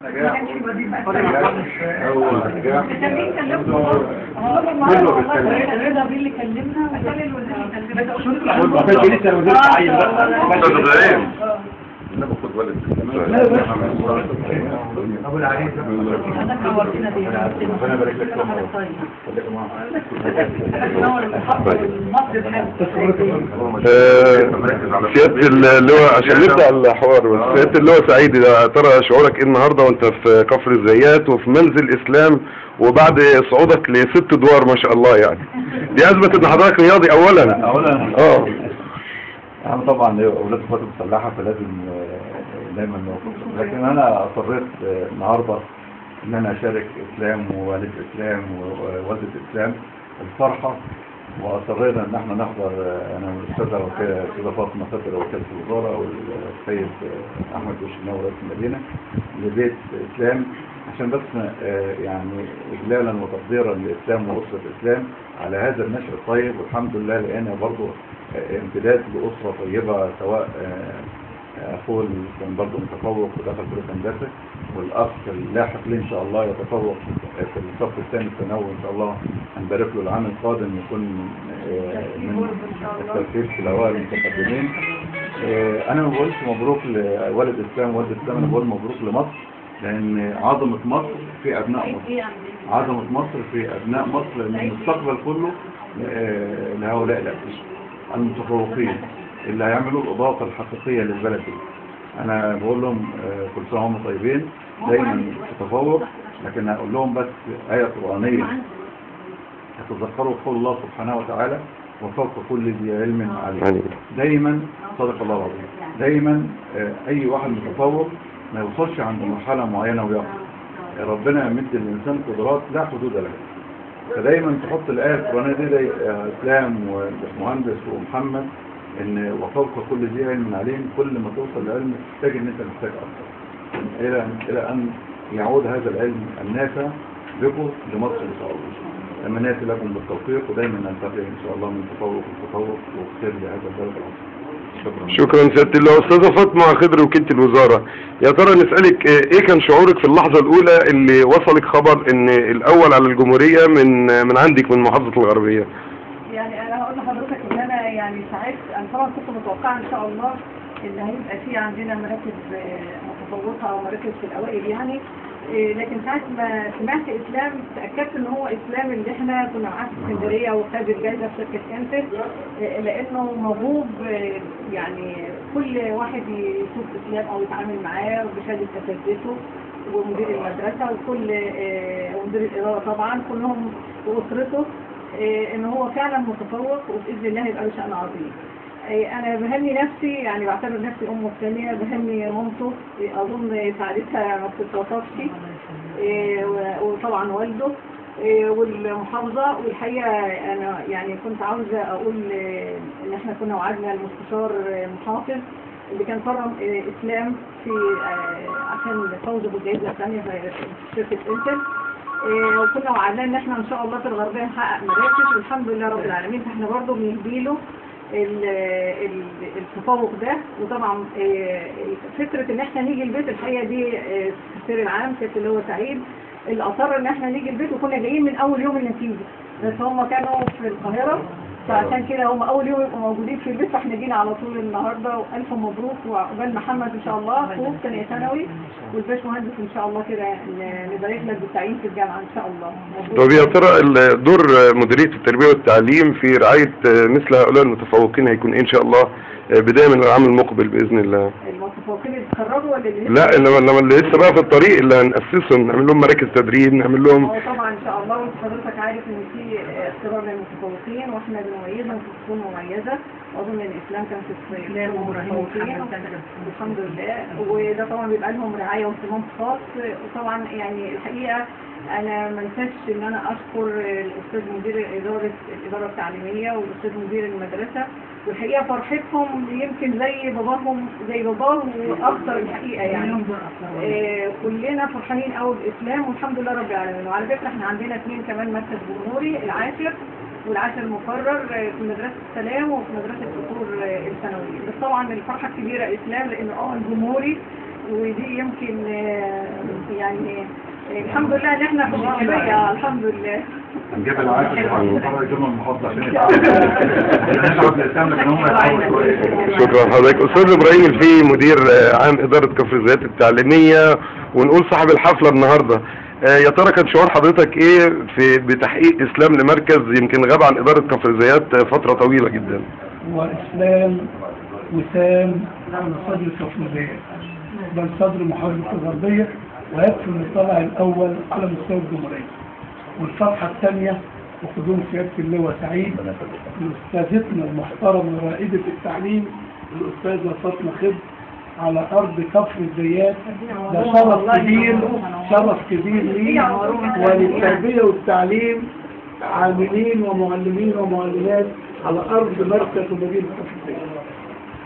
ما كانش وظيفة هو نجاح الرضا بيه اللي كلمنا وكان الوزير ما كانش لسه الوزير عايز بقى انا باخد ولد ابو العريس حضرتك نورتنا بيه ربنا يبارك لك سيادة اللواء عشان نبدأ الحوار بس سيادة اللواء سعيد يا ترى شعورك ايه النهارده وانت في كفر الزيات وفي منزل اسلام وبعد صعودك ل6 ادوار ما شاء الله يعني دي اثبت ان حضرتك رياضي اولا انا طبعا اولاد القوات المسلحه فلازم دايما نوقف، لكن انا اصريت النهارده ان انا اشارك اسلام ووالد اسلام ووالده اسلام الفرحه، واصرينا ان احنا نحضر انا والاستاذه فاطمه صدر وكاله الوزاره والسيد احمد الشناوي رئيس المدينه لبيت اسلام عشان بس يعني اجلالا وتقديرا لاسلام واسره اسلام على هذا النشر الطيب، والحمد لله لقينا برضه امتداد لاسره طيبه، سواء اخوه كان برضه متفوق ودخل كليه هندسه، والاخ اللاحق ليه ان شاء الله يتفوق في الصف الثاني الثانوي ان شاء الله، هنبارك له العام القادم يكون من الترتيب في الاوائل المتقدمين. انا ما بقولش مبروك لوالد اسلام ووالد اسلام، انا بقول مبروك لمصر، لان عظمه مصر في ابناء مصر، عظمه مصر في ابناء مصر، لان المستقبل كله لهؤلاء الابناء المتفوقين اللي هيعملوا الاضافه الحقيقيه للبلد دي. انا بقول لهم كل سنه وهم طيبين، دايما تتفوق، لكن هقول لهم بس ايه قرانيه هتتذكروا قول الله سبحانه وتعالى وفوق كل ذي علم عليم. دايما صدق الله العظيم، دايما اي واحد متفوق ما يوصلش عند مرحله معينه ويقف، ربنا يمد الانسان قدرات لا حدود لها، فدايما تحط الايه القرانيه دي زي اسلام ومهندس ومحمد ان وفوق كل ذي علم عليم، كل ما توصل لعلم تحتاج ان انت محتاج اكثر الى ان يعود هذا العلم النافع بكم لمصر ان شاء الله. تمنياتي لكم بالتوفيق، ودايما نلتقي ان شاء الله من تفوق لتفوق وخير لهذا البلد العظيم. شكرا سيادة اللواء. استاذة فاطمة خضر وكيلة الوزارة، يا ترى نسألك ايه كان شعورك في اللحظة الاولى اللي وصلك خبر ان الاول على الجمهورية من عندك من محافظة الغربية؟ يعني انا هقول لحضرتك ان انا يعني ساعات انا طبعا كنت متوقعه ان شاء الله ان هيبقى في عندنا مراكز متفوقه او مراكز في الاوائل يعني، لكن ساعه ما سمعت اسلام تاكدت ان هو اسلام اللي احنا كنا معاه في اسكندريه وخد الجائزه في شركه انتل، لانه موهوب، يعني كل واحد يشوف اسلام او يتعامل معاه بشهاده اساتذته ومدير المدرسه وكل ومدير الاداره طبعا كلهم واسرته ان هو فعلا متفوق وباذن الله يبقى له شأن عظيم. انا بهني نفسي، يعني بعتبر نفسي امه الثانيه، بهني مامته اظن ساعدتها ما بتتوصفش، وطبعا والده والمحافظه. والحقيقه انا يعني كنت عاوزه اقول ان احنا كنا وعدنا المستشار محافظ اللي كان كرم اسلام في عشان فوزه بالجائزه الثانيه في شركه انتل، وكنا وعدنا ان احنا ان شاء الله في الغربيه نحقق مراكز، والحمد لله رب العالمين. فاحنا برضه بنهديله التفوق ده. وطبعا فكره ان احنا نيجي البيت الحقيقه دي السفير العام سيادة اللواء سعيد اللي اصر ان احنا نيجي البيت، وكنا جايين من اول يوم النتيجه، بس هم كانوا في القاهره فعشان كده هم اول يوم يبقوا موجودين في البيت، فاحنا جينا على طول النهارده. والف مبروك، وعقبال محمد ان شاء الله اخوك ثانيه ثانوي والباش مهندس ان شاء الله كده نبارك لك بالتعيين في الجامعه ان شاء الله. طب يا ترى دور مديريه التربيه والتعليم في رعايه مثل هؤلاء المتفوقين هيكون ان شاء الله بدايه من العام المقبل باذن الله؟ المتفوقين اللي اتخرجوا ولا اللي لا اللي لسه بقى في الطريق، اللي هنأسسهم نعمل لهم مراكز تدريب، نعمل لهم طبعا ان شاء الله. وانت حضرتك عارف ان في اختبار للمتفوقين واحنا بنميزهم في فصول مميزه، واظن ان الاسلام كان في المتفوقين الحمد لله، وده طبعا بيبقى لهم رعايه واهتمام خاص. وطبعا يعني الحقيقه انا ما انساش ان انا اشكر الاستاذ مدير الاداره التعليميه والاستاذ مدير المدرسه، والحقيقه فرحتهم يمكن زي باباهم زي باباهم واكثر الحقيقه يعني. كلنا فرحانين قوي بالاسلام والحمد لله رب العالمين. وعلى فكره احنا عندنا 2 كمان مركز جمهوري، العاشر والعاشر مقرر في مدرسه السلام وفي مدرسه القصور الثانويه. بس طبعا الفرحه الكبيره اسلام لانه الجمهوري ودي يمكن يعني الحمد لله ان احنا في الجمهورية الحمد لله. هنجيب العاشر يجيبوا المحافظة عشان يتعاملوا الاسلام لكن هم يتعاملوا. شكرا لحضرتك. استاذ ابراهيم الفي، مدير عام اداره كفر الزيات التعليميه ونقول صاحب الحفله النهارده، يا ترى كان شعور حضرتك ايه في بتحقيق اسلام لمركز يمكن غاب عن اداره كفر الزيات فتره طويله جدا؟ هو اسلام وسام على صدر كفر الزيات، بل صدر محافظه الغربيه، ويكفي المطلع الاول على مستوى الجمهوريه. والصفحه الثانيه وقدوم سياده اللواء سعيد لاستاذتنا المحترمه ورائده التعليم الاستاذه فاطمه خضر على ارض كفر الزيات. ده شرف كبير، شرف كبير لي وللتربيه والتعليم، عاملين ومعلمين ومعلمات على ارض مركز ومدينه كفر الزيات.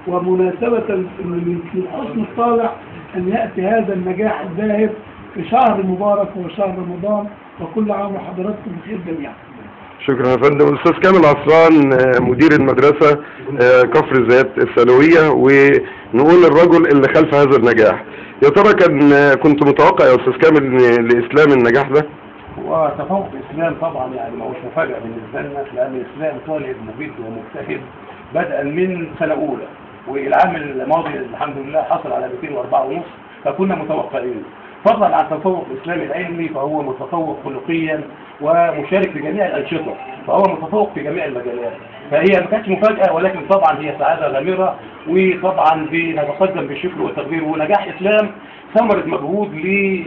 ومناسبه من حسن الطالع ان ياتي هذا النجاح الذاهب في شهر مبارك وهو شهر رمضان، وكل عام وحضراتكم بخير جميعا. شكرا يا فندم. الاستاذ كامل عصران، مدير المدرسه كفر الزيات الثانويه، ونقول الرجل اللي خلف هذا النجاح. يا ترى كنت متوقع يا استاذ كامل لاسلام النجاح ده؟ هو تفوق الاسلام طبعا يعني ما هوش مفاجاه بالنسبه لنا، لان الاسلام طالب مجد ومجتهد بدءا من سنه اولى، والعام الماضي الحمد لله حصل على 204.5، فكنا متوقعين. فضلا عن التفوق الاسلامي العلمي فهو متفوق خلقيا ومشارك في جميع الانشطه، فهو متفوق في جميع المجالات. فهي ما كانتش مفاجاه، ولكن طبعا هي سعاده غامره، وطبعا بنتقدم بالشكر والتقدير. ونجاح اسلام ثمره مجهود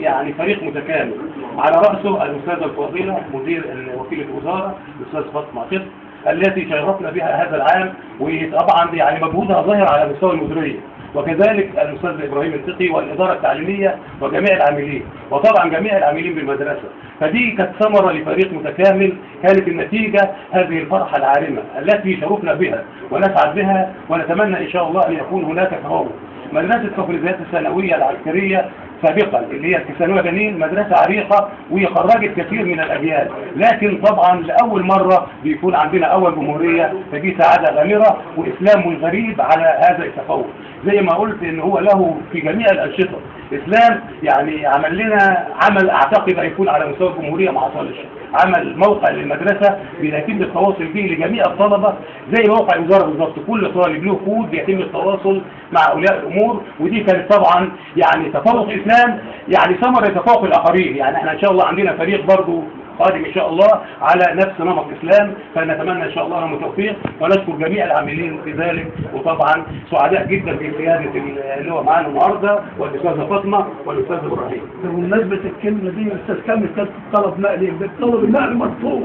يعني فريق متكامل على راسه الاستاذه الفاضله مدير وكيله الوزاره الاستاذ فاطمه خضر التي شرفنا بها هذا العام، وطبعا يعني مجهودها ظاهر على مستوى المديريه، وكذلك الاستاذ ابراهيم الفقي والاداره التعليميه وجميع العاملين، وطبعا جميع العاملين بالمدرسه. فدي كانت ثمره لفريق متكامل، كانت النتيجه هذه الفرحه العارمه التي شرفنا بها ونسعد بها، ونتمنى ان شاء الله ان يكون هناك تفوق. مدرسه كفر الزيات الثانويه العسكريه سابقا اللي هي الثانويه جنين مدرسه عريقه وخرجت كثير من الاجيال، لكن طبعا لاول مره بيكون عندنا اول جمهوريه، فدي سعاده غامره واسلام غريب على هذا التفوق. زي ما قلت ان هو له في جميع الانشطه. اسلام يعني عمل لنا عمل اعتقد هيكون على مستوى الجمهوريه ما حصلش، عمل موقع للمدرسه بيتم التواصل به لجميع الطلبه زي موقع الوزاره بالظبط، كل طالب له كود بيتم التواصل مع اولياء الامور، ودي كانت طبعا يعني تفوق اسلام، يعني ثمره تفوق الاخرين. يعني احنا ان شاء الله عندنا فريق برضه قادم ان شاء الله على نفس نمط اسلام، فنتمنى ان شاء الله لهم التوفيق، ونشكر جميع العاملين في ذلك. وطبعا سعداء جدا بقياده اللي هو معانا النهارده والاستاذه فاطمه والاستاذ ابراهيم. بمناسبه الكلمه دي الاستاذ كامل كانت طلب نقل، طلب النقل مرفوض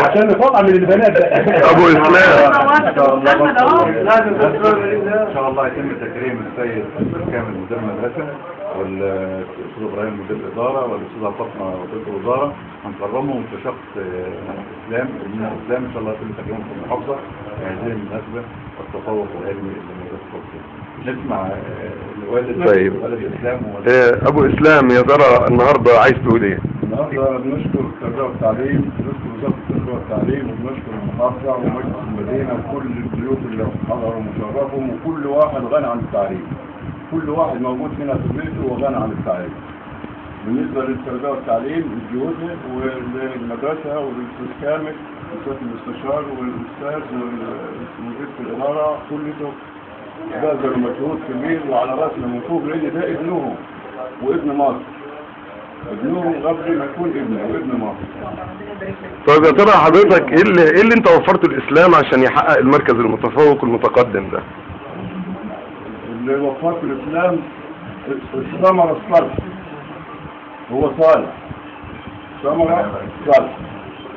عشان نطلع من البنات ده. ابو اسلام ان شاء الله يتم تكريم السيد كامل مدير المدرسه والاستاذ ابراهيم مدير الاداره والاستاذه فاطمه وكيله الوزاره، هنكرمهم في شخص اسلام من اسلام ان شاء الله يتم تكريمهم في المحافظه بهذه المناسبه والتفوق العلمي لمدرسه كفر. نسمع طيب والد اسلام ابو اسلام، يا ترى النهارده عايز تقول ايه؟ النهارده بنشكر التربيه والتعليم، بنشكر وزاره التربيه والتعليم، وبنشكر المحافظه ومجلس المدينه وكل الضيوف اللي حضروا ومشرفهم، وكل واحد غني عن التعريف. كل واحد موجود هنا في بيته وغني عن التعريف. بالنسبه للتربيه والتعليم الجهود والمدرسه والاستاذ كامل والاستاذ المستشار والاستاذ ومدير الاداره كلهم بذلوا مجهود كبير، وعلى راسنا من فوق لان ده ابنهم وابن مصر. ابنهم قبل ما يكون ابنه وابن مصر. طيب يا ترى حضرتك ايه اللي انت وفرته الاسلام عشان يحقق المركز المتفوق المتقدم ده؟ اللي وفرته الاسلام الثمره الصالح، هو صالح، ثمره صالح،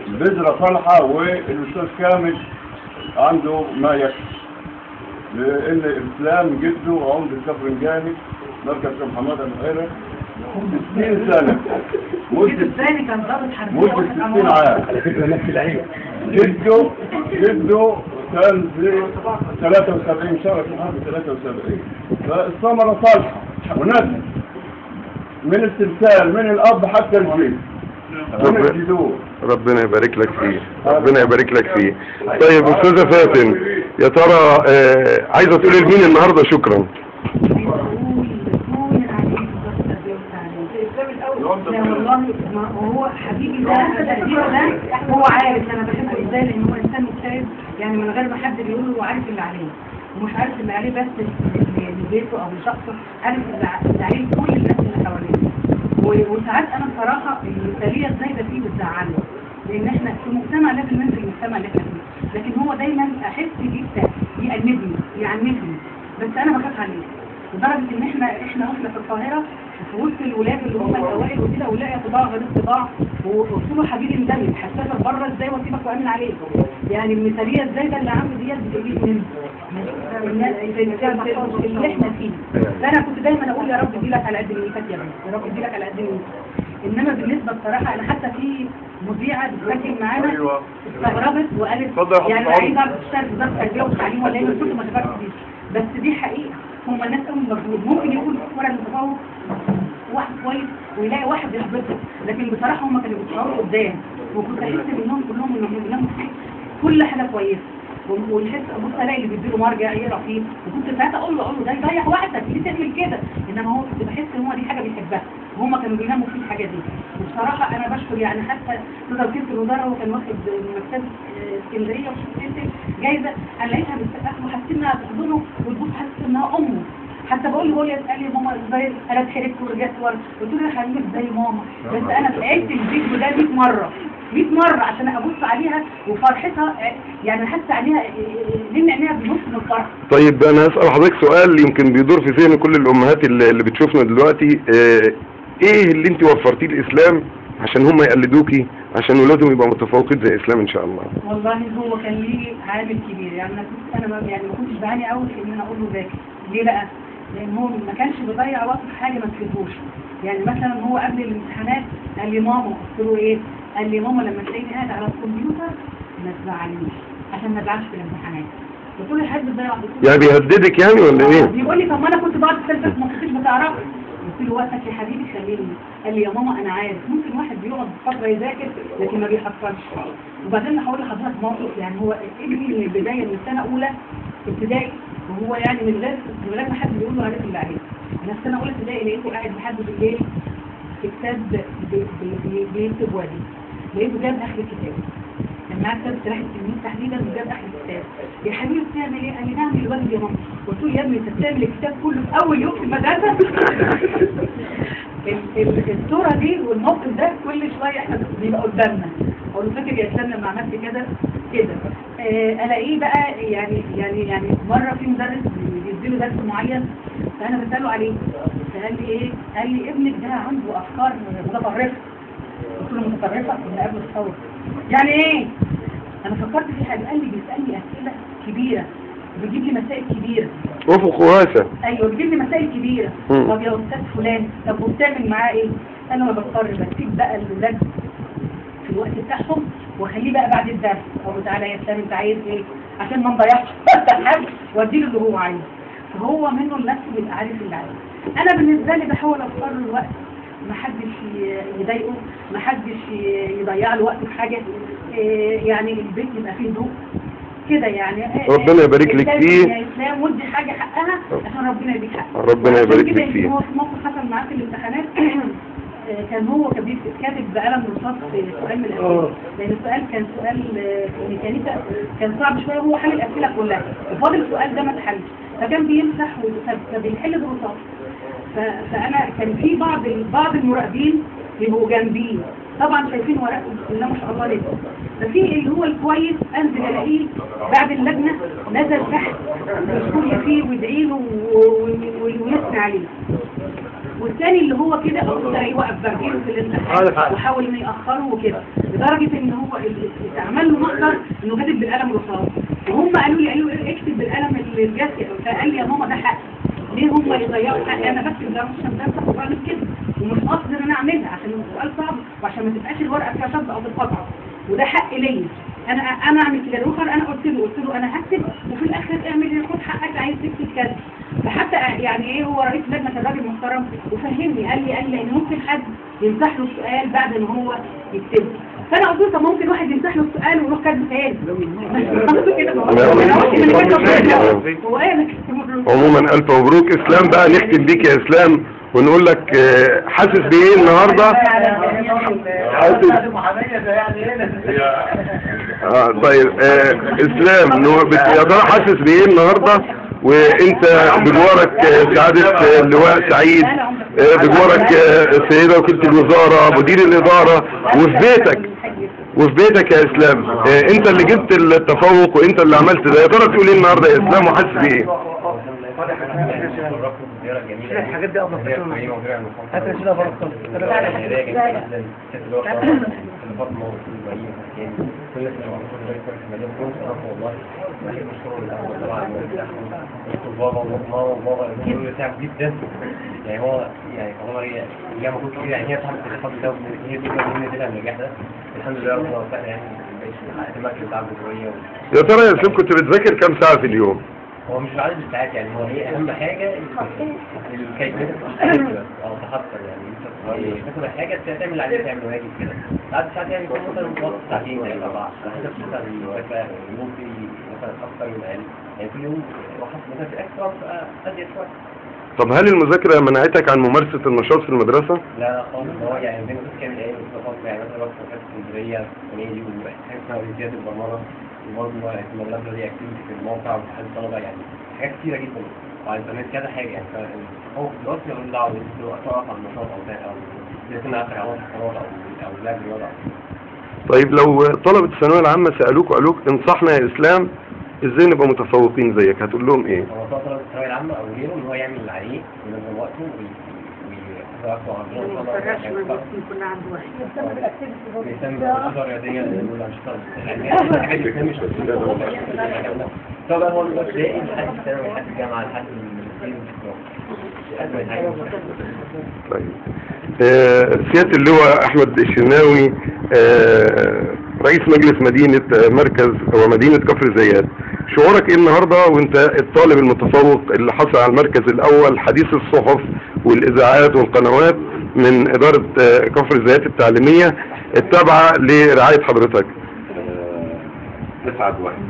البذره صالحه، والاستاذ كامل عنده ما يكفي، لان الاسلام جده عمده الكفرنجاني مركز كم حماده الخيره 60 سنه، مده 60 عام. على فكره نفس العيله جده كان في 73 شهر في حرب 73، فالثمره صالحه ونسل من السلسال من الاب حتى الجيل. ربنا يبارك لك فيه، ربنا يبارك لك فيه. طيب استاذه فاتن، يا ترى عايزه تقولي لمين النهارده شكرا؟ لا والله ما هو حبيبي ده تقديره ده هو عارف انا بحبه ازاي، لان هو انسان مجتهد يعني من غير ما حد بيقول له هو عارف اللي عليه، ومش عارف اللي عليه بس لبيته او لشخصه، عارف اللي عليه كل الناس اللي حواليه. وساعات انا بصراحه المثاليه الزايده فيه بتزعلني، لان احنا في مجتمع لازم ننزل المجتمع اللي احنا فيه، لكن هو دايما احس بيه يأنبني يعنفني، بس انا بخاف عليه لدرجه ان احنا واحنا في القاهره في وسط الولاد اللي هم الاوائل وكده، ولاقي طباع غير الطباع، وقلت له حبيبي اندمج هسافر بره ازاي واسيبك وامن عليك، يعني المثاليه ازاي ده اللي عنده ديت بتقول اللي احنا فيه. فانا كنت دايما اقول يا رب اديلك على قد نيتك يا رب، يا رب اديلك على قد نيتك. انما بالنسبه بصراحه انا حتى في مذيعه بتسجل معانا استغربت وقالت يعني عايزه اعرف تشتغل في وزاره التربيه والتعليم ولا ايه، من كتر ما شغلت دي، بس دي حقيقه هم الناس قوي مجهود، ممكن يكون ورا المتفوق واحد كويس ويلاقي واحد يحبطه، لكن بصراحه هم كانوا بيتصوروا قدام، وكنت احس منهم كلهم انهم كل حاجه كويسه، والحس ابص الاقي اللي بيديله مرجع يقرا فيه، وكنت ساعتها اقول له ده يضيع وقتك ليه تعمل كده، انما هو كنت بحس ان هو دي حاجه بيحبها، وهم كانوا بيناموا في الحاجه دي. وبصراحه انا بشكر يعني حتى استاذ وكيل الوزاره هو كان واخد مكتبه اسكندريه وشفت جايزه، انا لقيتها بتسقف وحسيت انها بتحضنه وتبص حاسس انها امه، حتى بقول له هو يسال لي ماما ازاي، انا اتحركت ورجعت ورا، قلت له يا حبيبي ازاي ماما، بس انا عدت الفيديو ده 100 مره عشان ابص عليها وفرحتها، يعني حاسه عليها لان عينيها بنص من الفرح. طيب انا هسأل حضرتك سؤال يمكن بيدور في ذهن كل الامهات اللي بتشوفنا دلوقتي، ايه اللي انت وفرتيه الاسلام عشان هم يقلدوكي عشان ولادهم يبقوا متفوقين زي اسلام ان شاء الله؟ والله هو كان ليه عامل كبير، يعني انا ما كنتش بعاني قوي في ان انا اقول له ذاكر، ليه بقى؟ لان هو ما كانش بيضيع وقت في حاجه ما تفيدهوش، يعني مثلا هو قبل الامتحانات قال لي ماما، قلت له ايه؟ قال لي ماما لما تلاقيني قاعد على الكمبيوتر ما تزعلنيش عشان ما ازعلش في الامتحانات. قلت له يا حاج بتضيع وقت، يعني بيهددك يعني ولا ايه؟ بيقول لي طب ما انا كنت بعد الثالثه ما كنتش بتعرف، قلت له وقتك يا حبيبي خليني. قال لي يا ماما انا عارف ممكن واحد بيقعد فتره يذاكر لكن ما بيحصلش. وبعدين هقول لحضرتك موقف، يعني هو ابني من البدايه من سنه اولى ابتدائي، وهو يعني من غير ما حد بيقول له عارف اللي عليه، انا في سنه اولى ابتدائي لقيته قاعد لحد بالليل في كتاب بيكتب وادي، لقيته جاب اخر الكتاب، كان معاه كتاب سلاح التلميذ تحديدا وجاب اخر الكتاب. يا حبيبي بتعمل ايه؟ قال لي بعمل الواجب يا ماما. قلت له يا ابني انت بتعمل الكتاب كله في اول يوم في المدرسه؟ الصوره دي والموقف ده كل شويه احنا بيبقى قدامنا، اقول له فاكر يا اسلام لما عملت كده الاقيه بقى يعني مره في مدرس بيديله درس معين فانا بساله عليه، فقال لي ايه؟ قال لي ابنك ده عنده افكار متطرفه. قلت له متطرفه من قبل الثوره يعني ايه؟ انا فكرت في حاجه، قال لي بيسالني اسئله كبيره بيجيب لي مسائل كبيره، افق واسع. ايوه بيجيب لي مسائل كبيره. طب يا استاذ فلان طب وبتعمل معاه ايه؟ انا بضطر بسيب بقى الاولاد في الوقت بتاعهم واخليه بقى بعد الدرس، اقول له تعالى يا اسلام انت عايز ايه؟ عشان ما نضيعش حاجه واديله اللي هو عايزه، فهو منه لنفسه بيبقى عارف اللي عايزه. انا بالنسبه لي بحاول اوفر له الوقت، ما حدش يضايقه، ما حدش يضيع له وقته في حاجه، يعني البيت يبقى فيه هدوء كده يعني. ربنا يبارك لك فيه يا اسلام ودي حاجه حقها عشان ربنا يديك حقها. ربنا يبارك لك فيه. هو في موقف حصل معاه في الامتحانات كان هو كاتب بقلم رصاص في سؤال من الاسئله، لان السؤال كان سؤال ميكانيكا كان صعب شويه وهو حل الاسئله كلها وفاضل السؤال ده ما اتحلش، فكان بيمسح فبيحل بالرصاص. فانا كان في بعض المراقبين بيبقوا جنبيه طبعا شايفين ورقه بسم الله ما شاء الله لسه، ففي اللي هو الكويس انزل الاقيه بعد اللجنه نزل تحت يشكر فيه ويدعي له ويثني عليه، والثاني اللي هو كده الاقيه واقف برجله في الامتحان وحاول انه ياخره وكده، لدرجه ان هو اتعمل له محضر انه كاتب بالقلم رصاص، وهم قالوا لي اكتب بالقلم الجاف، فقال لي يا ماما ده حق، ليه هم يضيعوا حقي؟ انا بكتب ده عشان ده وبعمل كده ومش قصدي ان انا اعملها عشان السؤال صعب وعشان ما تبقاش الورقه فيها شد او بالقطعه، وده حق ليا انا اعمل كده. الاخر انا قلت له انا هكتب وفي الاخر اعمل خد حقك عايز تكتب كذا، فحتى يعني ايه هو رئيس لجنه كان راجل محترم وفهمني قال لي ان ممكن حد يمسح له السؤال بعد ان هو يكتبه، فانا قلت له طب ممكن واحد يمسح له السؤال ويروح كاتبه تاني عموما الف مبروك اسلام. بقى نختم بيك يا اسلام ونقول لك حاسس بايه النهارده؟ طيب اسلام يا ترى حاسس بايه النهارده وانت بجوارك سعادة اللواء سعيد، بجوارك السيدة وكيلة الوزارة، مدير الإدارة، وفي بيتك يا اسلام، انت اللي جبت التفوق وانت اللي عملت ده، يا ترى تقول ايه النهارده يا اسلام وحاسس بايه؟ الحاجات دي افضل حتى كده برضه جدا. يعني هو يعني هي مجهود كبير، يعني هي صاحبة الفضل ده وهي دي من النجاح ده. الحمد لله ربنا وفقنا يعني في المركز بتاع الجمهورية. يا ترى يا اسلام كنت بتذاكر كام ساعة في اليوم؟ هو مش العدد الساعات، يعني هو هي اهم حاجه الكيفيه او تحضر، يعني تاخد الحاجه تعمل عليها، تعمل واجب كده. عدد الساعات يعني يكون مثلا متوسط ساعتين او 4 حسب مثلا المذاكره، يوم في مثلا اكثر من اقل، يعني كل يوم واحد مثلا في اكثر ازيد شويه. طب هل المذاكره منعتك عن ممارسه النشاط في المدرسه؟ لا خالص، هو يعني زي ما كنت كامل ايه بالظبط، يعني مثلا رحت في اسكندريه السنه دي وحاجه اسمها زياده البرمجه، وبرضه في المدرسه دي اكتيفيتي في الموقع واتحاد الطلبه، يعني حاجات كتيره جدا وعلى الانترنت كذا حاجه. يعني هو دلوقتي مالوش دعوه تقف على النشاط او تكون عندك علاقه قرار او لعب رياضه. طيب لو طلبه الثانويه العامه سالوك وقالوك انصحنا يا اسلام ازاي نبقى متفوقين زيك، هتقول لهم ايه؟ هو طلبه الثانويه العامه او غيره ان هو يعمل اللي عليه وينظم وقته ويحافظ على يهتم بالأنشطة الرياضية والأنشطة العلمية، طبعا هو الابتدائي لحد الثانوي لحد الجامعة لحد طيب سيادة اللواء أحمد الشناوي رئيس مجلس مدينة مركز ومدينة كفر الزيات، شعورك ايه النهارده وانت الطالب المتفوق اللي حصل على المركز الاول حديث الصحف والاذاعات والقنوات من اداره كفر الزيات التعليميه التابعه لرعايه حضرتك؟ اسعد واحد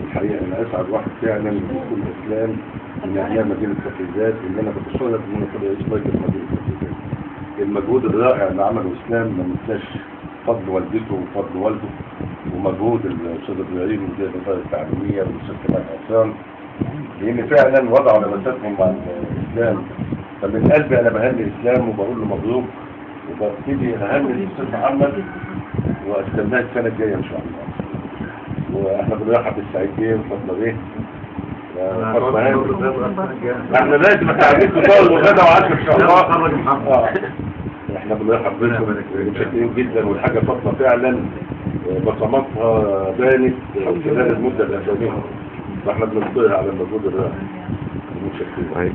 الحقيقه، انا اسعد واحد فعلا بكل اسلام ان احنا مدينه كفر الزيات، ان انا بتشرف ان انا كنت رئيس مجلس مدينه كفر الزيات. المجهود الرائع اللي عمله اسلام ما ننساش فضل والدته وفضل والده ومجهود الاستاذ ابراهيم وزير الاداره التعليميه والاستاذ كمال حسام، لان فعلا وضعوا لمساتهم مع الاسلام. فمن قلبي انا بهني الاسلام وبقول له مبروك، وببتدي اهني الاستاذ محمد واستناه السنه الجايه ان شاء الله. واحنا بنرحب بالسعيد بيه وفضل بيه. احنا لازم نتعلم فطار وغدا وعشاء ان شاء الله. احنا بنرحب بكم متشكرين جدا، والحاجه فاطمه فعلا بصماتها بانت خلال المده الاخرانيه، فاحنا بنشكرها على المجهود الرائع. متشكرين.